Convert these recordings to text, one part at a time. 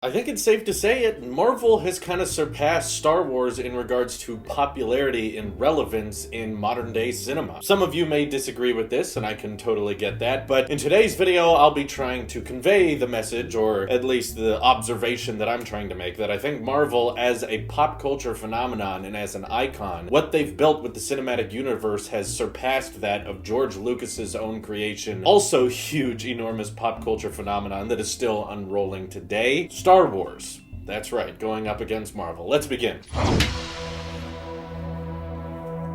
I think it's safe to say it. Marvel has kind of surpassed Star Wars in regards to popularity and relevance in modern day cinema. Some of you may disagree with this, and I can totally get that, but in today's video, I'll be trying to convey the message, or at least the observation that I'm trying to make, that I think Marvel, as a pop culture phenomenon and as an icon, what they've built with the cinematic universe has surpassed that of George Lucas's own creation. Also huge, enormous pop culture phenomenon that is still unrolling today. Star Wars. That's right, going up against Marvel. Let's begin.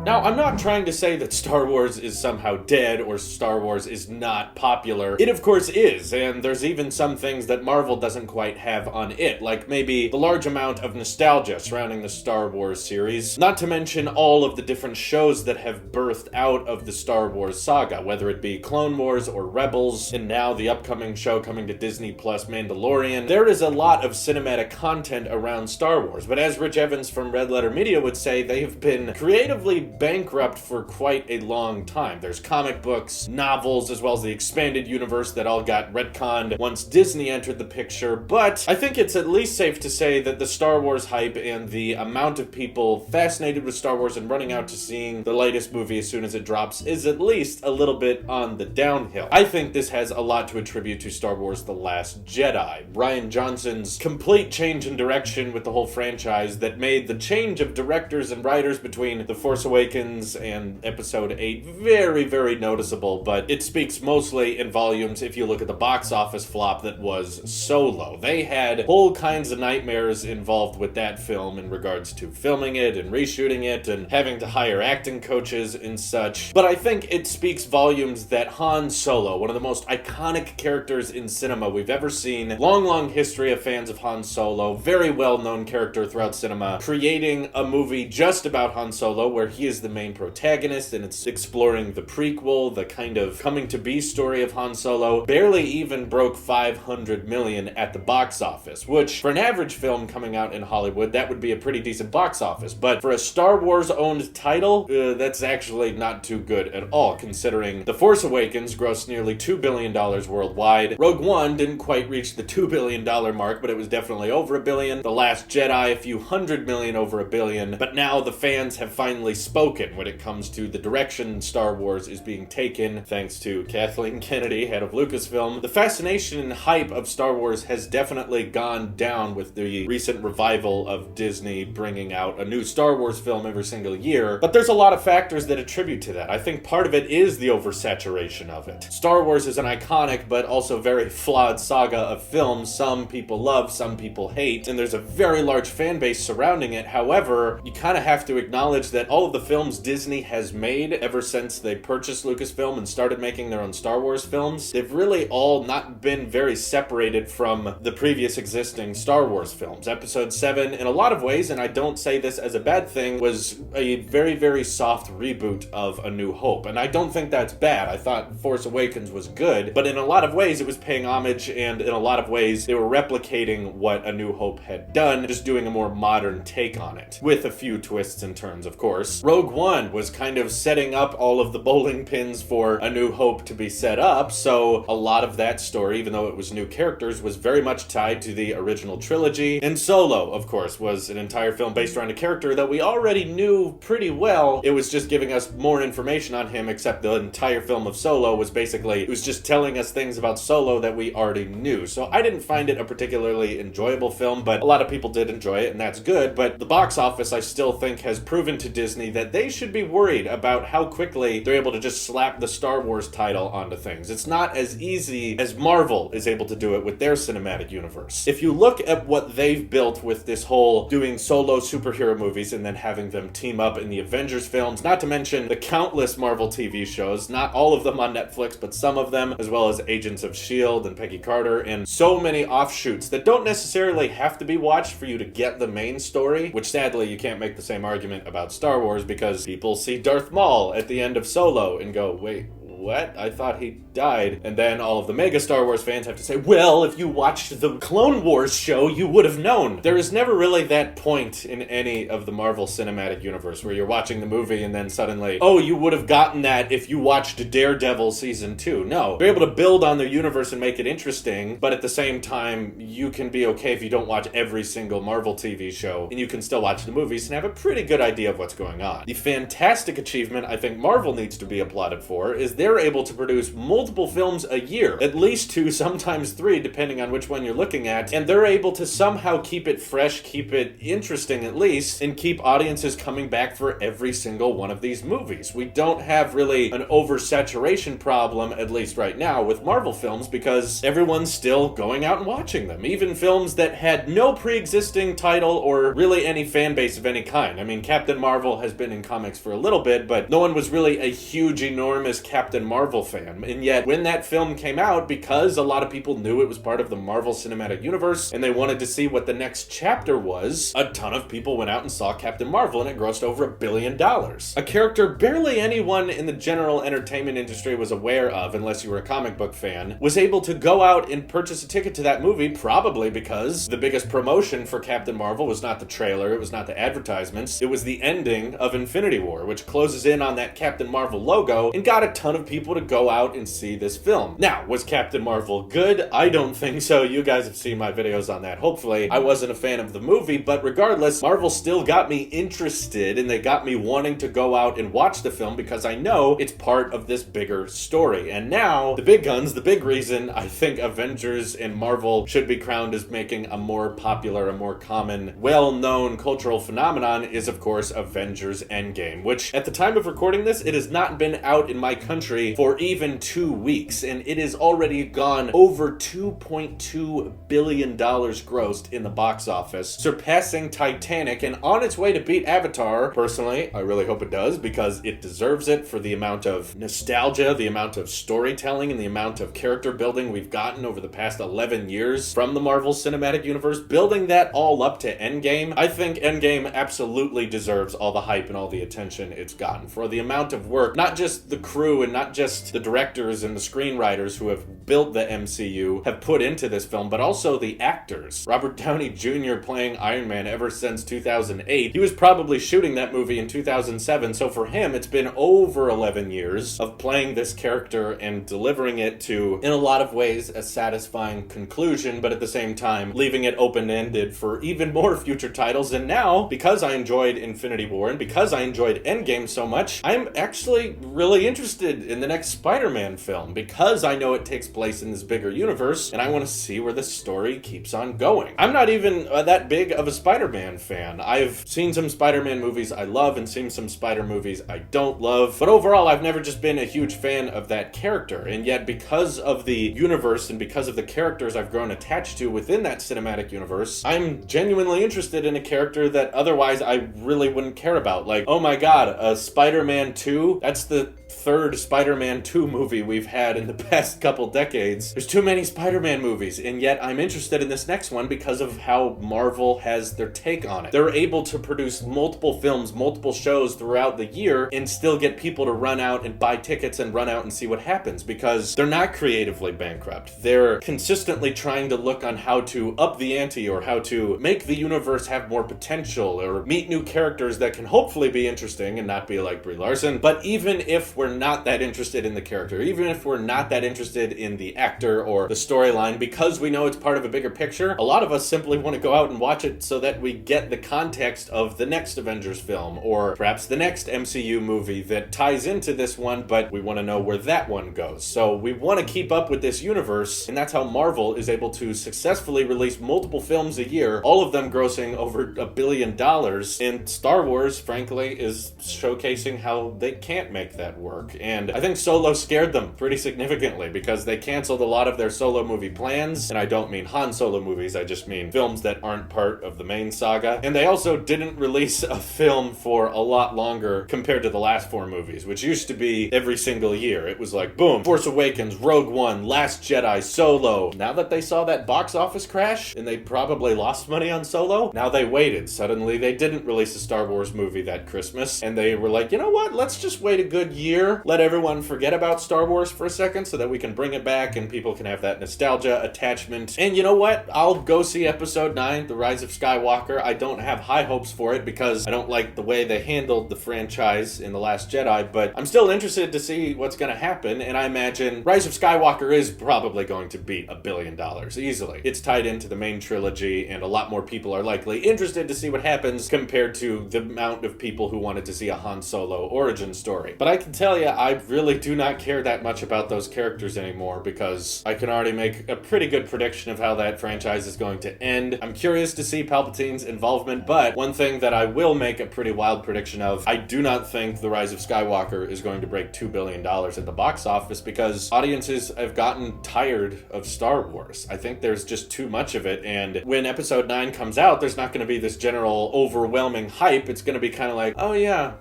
Now, I'm not trying to say that Star Wars is somehow dead or Star Wars is not popular. It of course is, and there's even some things that Marvel doesn't quite have on it, like maybe the large amount of nostalgia surrounding the Star Wars series, not to mention all of the different shows that have birthed out of the Star Wars saga, whether it be Clone Wars or Rebels, and now the upcoming show coming to Disney Plus, Mandalorian. There is a lot of cinematic content around Star Wars, but as Rich Evans from Red Letter Media would say, they have been creatively bankrupt for quite a long time. There's comic books, novels, as well as the expanded universe that all got retconned once Disney entered the picture, but I think it's at least safe to say that the Star Wars hype and the amount of people fascinated with Star Wars and running out to seeing the latest movie as soon as it drops is at least a little bit on the downhill. I think this has a lot to attribute to Star Wars The Last Jedi. Rian Johnson's complete change in direction with the whole franchise that made the change of directors and writers between The Force Awakens and Episode 8 very, very noticeable, but it speaks mostly in volumes if you look at the box office flop that was Solo. They had whole kinds of nightmares involved with that film in regards to filming it and reshooting it and having to hire acting coaches and such, but I think it speaks volumes that Han Solo, one of the most iconic characters in cinema we've ever seen, long history of fans of Han Solo, very well-known character throughout cinema, creating a movie just about Han Solo where he is the main protagonist and it's exploring the prequel, the kind of coming to be story of Han Solo, barely even broke 500 million at the box office, which for an average film coming out in Hollywood, that would be a pretty decent box office, but for a Star Wars owned title, that's actually not too good at all, considering The Force Awakens grossed nearly $2 billion worldwide. Rogue One didn't quite reach the $2 billion mark, but it was definitely over $1 billion. The Last Jedi, a few hundred million over $1 billion, but now the fans have finally spoken when it comes to the direction Star Wars is being taken, thanks to Kathleen Kennedy, head of Lucasfilm. The fascination and hype of Star Wars has definitely gone down with the recent revival of Disney bringing out a new Star Wars film every single year, but there's a lot of factors that attribute to that. I think part of it is the oversaturation of it. Star Wars is an iconic but also very flawed saga of films. Some people love, some people hate, and there's a very large fan base surrounding it. However, you kind of have to acknowledge that all of the films Disney has made ever since they purchased Lucasfilm and started making their own Star Wars films, they've really all not been very separated from the previous existing Star Wars films. Episode 7, in a lot of ways, and I don't say this as a bad thing, was a very, very soft reboot of A New Hope, and I don't think that's bad. I thought Force Awakens was good, but in a lot of ways it was paying homage, and in a lot of ways they were replicating what A New Hope had done, just doing a more modern take on it, with a few twists and turns, of course. Rogue One was kind of setting up all of the bowling pins for A New Hope to be set up, so a lot of that story, even though it was new characters, was very much tied to the original trilogy. And Solo, of course, was an entire film based around a character that we already knew pretty well. It was just giving us more information on him, except the entire film of Solo was basically, it was just telling us things about Solo that we already knew. So I didn't find it a particularly enjoyable film, but a lot of people did enjoy it, and that's good. But the box office, I still think, has proven to Disney that they should be worried about how quickly they're able to just slap the Star Wars title onto things. It's not as easy as Marvel is able to do it with their cinematic universe. If you look at what they've built with this whole doing solo superhero movies and then having them team up in the Avengers films, not to mention the countless Marvel TV shows, not all of them on Netflix, but some of them, as well as Agents of S.H.I.E.L.D. and Peggy Carter, and so many offshoots that don't necessarily have to be watched for you to get the main story, which sadly you can't make the same argument about Star Wars because people see Darth Maul at the end of Solo and go, wait, what? I thought he died. And then all of the mega Star Wars fans have to say, well, if you watched the Clone Wars show, you would have known. There is never really that point in any of the Marvel Cinematic Universe where you're watching the movie and then suddenly, oh, you would have gotten that if you watched Daredevil Season 2. No. They're able to build on their universe and make it interesting, but at the same time, you can be okay if you don't watch every single Marvel TV show, and you can still watch the movies and have a pretty good idea of what's going on. The fantastic achievement I think Marvel needs to be applauded for is they're able to produce multiple films a year, at least 2, sometimes 3, depending on which one you're looking at, and they're able to somehow keep it fresh, keep it interesting at least, and keep audiences coming back for every single one of these movies. We don't have really an oversaturation problem, at least right now, with Marvel films because everyone's still going out and watching them. Even films that had no pre-existing title or really any fan base of any kind. I mean, Captain Marvel has been in comics for a little bit, but no one was really a huge, enormous Captain Marvel fan. And yet, when that film came out, because a lot of people knew it was part of the Marvel Cinematic Universe and they wanted to see what the next chapter was, a ton of people went out and saw Captain Marvel and it grossed over $1 billion. A character barely anyone in the general entertainment industry was aware of, unless you were a comic book fan, was able to go out and purchase a ticket to that movie, probably because the biggest promotion for Captain Marvel was not the trailer, it was not the advertisements, it was the ending of Infinity War, which closes in on that Captain Marvel logo and got a ton of people to go out and see this film. Now, was Captain Marvel good? I don't think so. You guys have seen my videos on that, hopefully. I wasn't a fan of the movie, but regardless, Marvel still got me interested and they got me wanting to go out and watch the film because I know it's part of this bigger story. And now, the big guns, the big reason I think Avengers and Marvel should be crowned as making a more popular, a more common, well-known cultural phenomenon is, of course, Avengers Endgame, which at the time of recording this, it has not been out in my country for even 2 weeks, and it has already gone over $2.2 billion grossed in the box office, surpassing Titanic and on its way to beat Avatar. Personally, I really hope it does because it deserves it for the amount of nostalgia, the amount of storytelling, and the amount of character building we've gotten over the past 11 years from the Marvel Cinematic Universe. Building that all up to Endgame, I think Endgame absolutely deserves all the hype and all the attention it's gotten for the amount of work, not just the crew and not just the directors and the screenwriters who have built the MCU have put into this film, but also the actors. Robert Downey Jr. playing Iron Man ever since 2008. He was probably shooting that movie in 2007, so for him, it's been over 11 years of playing this character and delivering it to, in a lot of ways, a satisfying conclusion, but at the same time, leaving it open-ended for even more future titles. And now, because I enjoyed Infinity War and because I enjoyed Endgame so much, I'm actually really interested in the next Spider-Man film because I know it takes place in this bigger universe and I want to see where the story keeps on going. I'm not even that big of a Spider-Man fan. I've seen some Spider-Man movies I love and seen some Spider movies I don't love, but overall I've never just been a huge fan of that character, and yet because of the universe and because of the characters I've grown attached to within that cinematic universe, I'm genuinely interested in a character that otherwise I really wouldn't care about. Like, oh my god, a Spider-Man 2? That's the third Spider-Man 2 movie we've had in the past couple decades. There's too many Spider-Man movies, and yet I'm interested in this next one because of how Marvel has their take on it. They're able to produce multiple films, multiple shows throughout the year, and still get people to run out and buy tickets and run out and see what happens because they're not creatively bankrupt. They're consistently trying to look on how to up the ante or how to make the universe have more potential or meet new characters that can hopefully be interesting and not be like Brie Larson. But even if we're not that interested in the character, even if we're not that interested in the actor or the storyline, because we know it's part of a bigger picture, a lot of us simply want to go out and watch it so that we get the context of the next Avengers film or perhaps the next MCU movie that ties into this one, but we want to know where that one goes. So we want to keep up with this universe, and that's how Marvel is able to successfully release multiple films a year, all of them grossing over $1 billion, and Star Wars, frankly, is showcasing how they can't make that work. And I think Solo scared them pretty significantly because they canceled a lot of their Solo movie plans, and I don't mean Han Solo movies, I just mean films that aren't part of the main saga. And they also didn't release a film for a lot longer compared to the last 4 movies, which used to be every single year. It was like, boom, Force Awakens, Rogue One, Last Jedi, Solo. Now that they saw that box office crash, and they probably lost money on Solo, now they waited. Suddenly they didn't release a Star Wars movie that Christmas, and they were like, you know what, let's just wait a good year, let everyone everyone forget about Star Wars for a second so that we can bring it back and people can have that nostalgia attachment. And you know what? I'll go see Episode 9, The Rise of Skywalker. I don't have high hopes for it because I don't like the way they handled the franchise in The Last Jedi, but I'm still interested to see what's going to happen, and I imagine Rise of Skywalker is probably going to beat $1 billion easily. It's tied into the main trilogy, and a lot more people are likely interested to see what happens compared to the amount of people who wanted to see a Han Solo origin story. But I can tell you, I really do not care that much about those characters anymore because I can already make a pretty good prediction of how that franchise is going to end. I'm curious to see Palpatine's involvement, but one thing that I will make a pretty wild prediction of, I do not think The Rise of Skywalker is going to break $2 billion at the box office because audiences have gotten tired of Star Wars. I think there's just too much of it, and when Episode 9 comes out, there's not going to be this general overwhelming hype. It's going to be kind of like, oh yeah,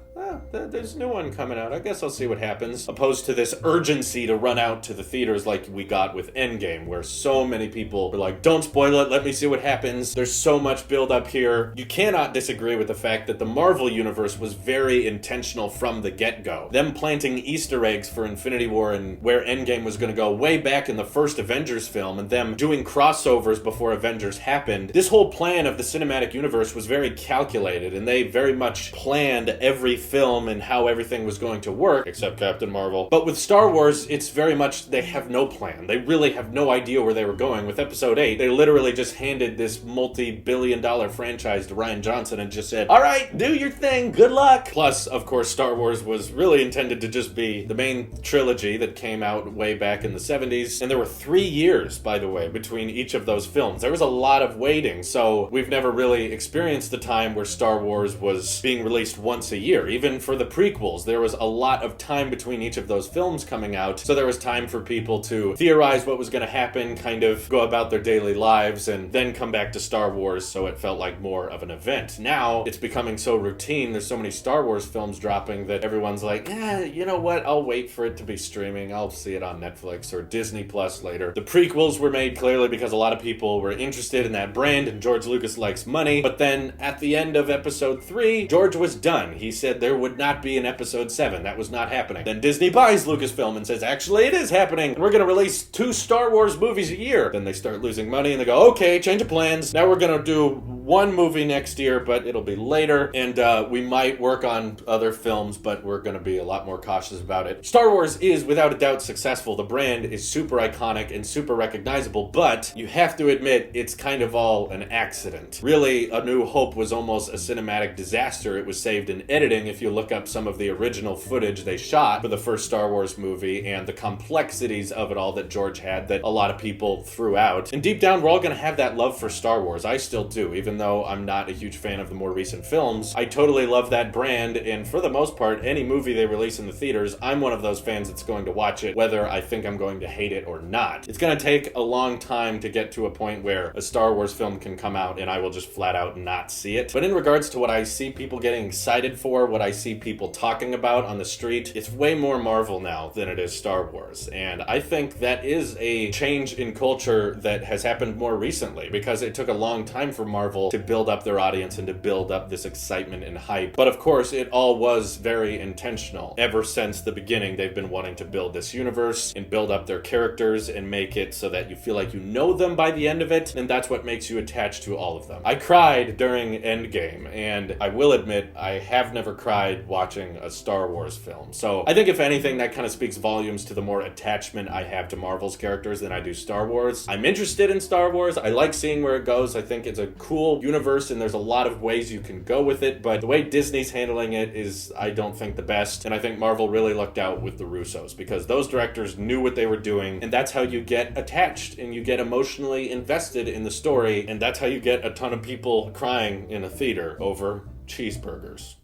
there's a new one coming out. I guess I'll see what happens. Opposed to this urgency to run out to the theaters like we got with Endgame, where so many people were like, don't spoil it, let me see what happens. There's so much build up here. You cannot disagree with the fact that the Marvel Universe was very intentional from the get-go. Them planting Easter eggs for Infinity War and where Endgame was going to go way back in the first Avengers film, and them doing crossovers before Avengers happened. This whole plan of the cinematic universe was very calculated, and they very much planned every film and how everything was going to work, except Captain Marvel. But with Star Wars, it's very much they have no plan. They really have no idea where they were going. With Episode 8, they literally just handed this multi-billion-dollar franchise to Rian Johnson and just said, all right, do your thing, good luck. Plus, of course, Star Wars was really intended to just be the main trilogy that came out way back in the 70s. And there were 3 years, by the way, between each of those films. There was a lot of waiting, so we've never really experienced the time where Star Wars was being released once a year. Even for the prequels, there was a lot of time between each of those films coming out, so there was time for people to theorize what was going to happen, kind of go about their daily lives, and then come back to Star Wars, so it felt like more of an event. Now, it's becoming so routine, there's so many Star Wars films dropping that everyone's like, you know what, I'll wait for it to be streaming, I'll see it on Netflix or Disney Plus later. The prequels were made clearly because a lot of people were interested in that brand, and George Lucas likes money, but then at the end of Episode 3, George was done. He said there would not be an Episode 7. That was not happening. Then Disney buys Lucasfilm and says, actually, it is happening. And we're going to release 2 Star Wars movies a year. Then they start losing money and they go, okay, change of plans. Now we're going to do 1 movie next year, but it'll be later. And we might work on other films, but we're going to be a lot more cautious about it. Star Wars is, without a doubt, successful. The brand is super iconic and super recognizable, but you have to admit it's kind of all an accident. Really, A New Hope was almost a cinematic disaster. It was saved in editing if you look up some of the original footage they shot for the first Star Wars movie and the complexities of it all that George had that a lot of people threw out. And deep down, we're all going to have that love for Star Wars. I still do, even though I'm not a huge fan of the more recent films. I totally love that brand, and for the most part, any movie they release in the theaters, I'm one of those fans that's going to watch it, whether I think I'm going to hate it or not. It's going to take a long time to get to a point where a Star Wars film can come out and I will just flat out not see it. But in regards to what I see people getting excited for, what I see people talking about on the street, it's way more Marvel now than it is Star Wars. And I think that is a change in culture that has happened more recently because it took a long time for Marvel to build up their audience and to build up this excitement and hype. But of course, it all was very intentional. Ever since the beginning, they've been wanting to build this universe and build up their characters and make it so that you feel like you know them by the end of it, and that's what makes you attached to all of them. I cried during Endgame, and I will admit I have never cried watching a Star Wars film. So I think if anything, that kind of speaks volumes to the more attachment I have to Marvel's characters than I do Star Wars. I'm interested in Star Wars. I like seeing where it goes. I think it's a cool universe and there's a lot of ways you can go with it, but the way Disney's handling it is, I don't think, the best. And I think Marvel really lucked out with the Russos because those directors knew what they were doing, and that's how you get attached and you get emotionally invested in the story, and that's how you get a ton of people crying in a theater over cheeseburgers.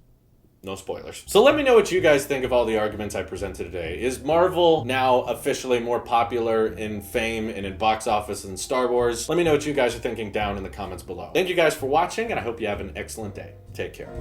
No spoilers. So let me know what you guys think of all the arguments I presented today. Is Marvel now officially more popular in fame and in box office than Star Wars? Let me know what you guys are thinking down in the comments below. Thank you guys for watching, and I hope you have an excellent day. Take care.